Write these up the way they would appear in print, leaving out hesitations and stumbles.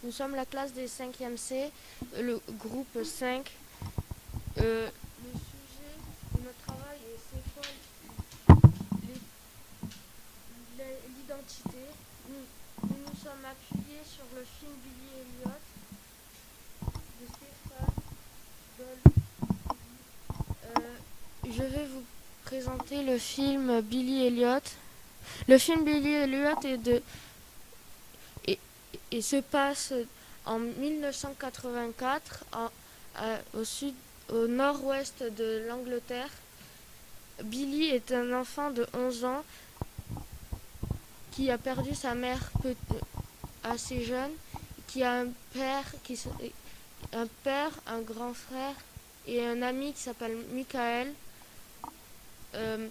Nous sommes la classe des 5e C, le groupe 5. Le sujet de notre travail est c'est quoi l'identité. Nous nous sommes appuyés sur le film Billy Elliot de Stéphane Doll. Je vais vous présenter le film Billy Elliot. Le film Billy Elliot et, et se passe en 1984 au nord-ouest de l'Angleterre. Billy est un enfant de 11 ans qui a perdu sa mère assez jeune, qui a un père, un grand frère et un ami qui s'appelle Michael. Euh,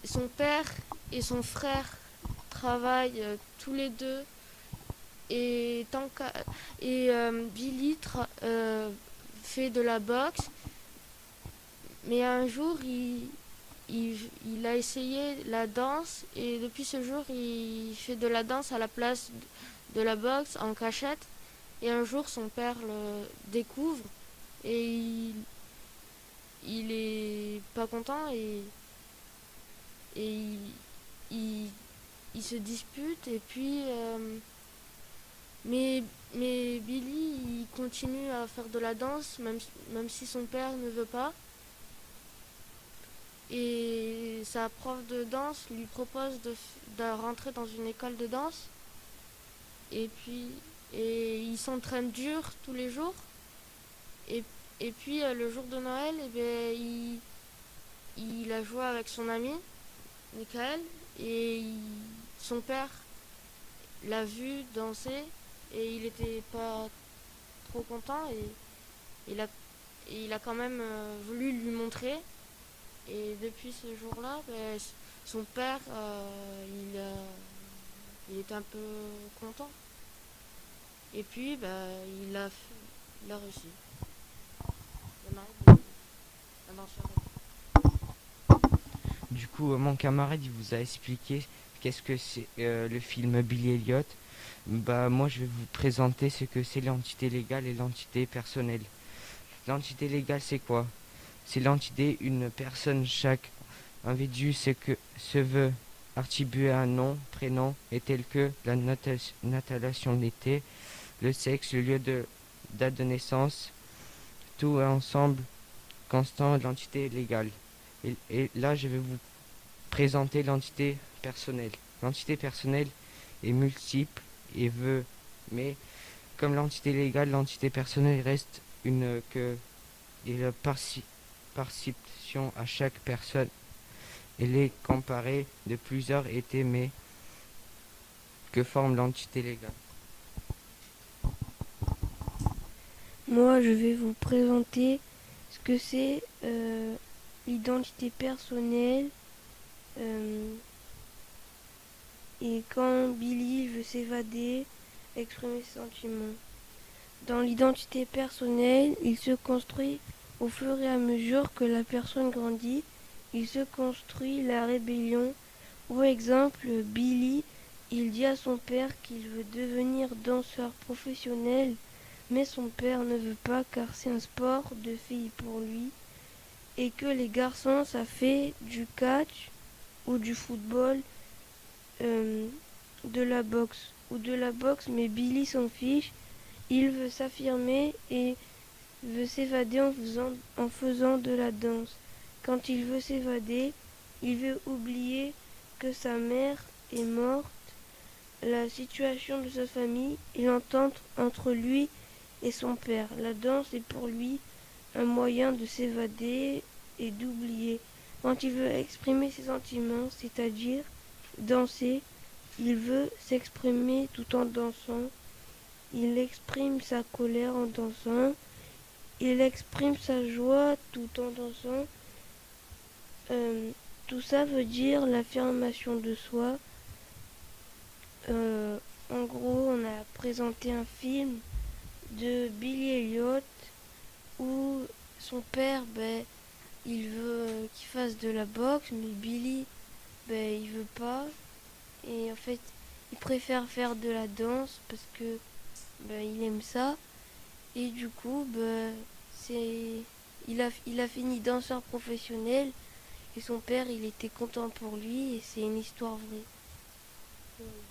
Son père et son frère travaillent tous les deux et, Billy fait de la boxe, mais un jour il a essayé la danse et depuis ce jour il fait de la danse à la place de la boxe en cachette. Et un jour son père le découvre et il est pas content et il, il se dispute et puis mais, mais Billy il continue à faire de la danse même si son père ne veut pas. Et sa prof de danse lui propose de rentrer dans une école de danse. Et puis il s'entraîne dur tous les jours. Et, et puis le jour de Noël, il a joué avec son ami, Michael. Et son père l'a vu danser et il était pas trop content. Il a quand même voulu lui montrer. Et depuis ce jour-là, son père, il était un peu content. Et puis, il a réussi. La danseur. Du coup, mon camarade, il vous a expliqué qu'est-ce que c'est le film Billy Elliot. Bah, moi, je vais vous présenter ce que c'est l'entité légale et l'entité personnelle. L'entité légale, c'est quoi? C'est l'entité, une personne, chaque individu, se veut attribuer un nom, prénom, et tel que la nationalité, le sexe, le lieu de date de naissance, tout ensemble constant de l'entité légale. Et là, je vais vous présenter l'entité personnelle. L'entité personnelle est multiple et veut, mais comme l'entité légale, l'entité personnelle reste une que et la participation à chaque personne. Elle est comparée de plusieurs étés, mais que forme l'entité légale. Moi, je vais vous présenter ce que c'est l'identité personnelle et quand Billy veut s'évader, exprimer ses sentiments. Dans l'identité personnelle, il se construit au fur et à mesure que la personne grandit. Il se construit la rébellion. Pour exemple, Billy, il dit à son père qu'il veut devenir danseur professionnel, mais son père ne veut pas car c'est un sport de filles pour lui et que les garçons ça fait du catch ou du football, euh, de la boxe ou de la boxe, mais Billy s'en fiche. Il veut s'affirmer et veut s'évader en faisant de la danse. Quand il veut s'évader, il veut oublier que sa mère est morte, la situation de sa famille et l'entente entre lui et son père. La danse est pour lui un moyen de s'évader et d'oublier. Quand il veut exprimer ses sentiments, c'est-à-dire danser, il veut s'exprimer tout en dansant. Il exprime sa colère en dansant. Il exprime sa joie tout en dansant. Tout ça veut dire l'affirmation de soi. Euh, En gros, on a présenté un film de Billy Elliot où son père, il veut qu'il fasse de la boxe, mais Billy, il veut pas. Et en fait, il préfère faire de la danse parce que ben, il aime ça. Et du coup, ben, il a fini danseur professionnel. Et son père, il était content pour lui. Et c'est une histoire vraie. Voilà.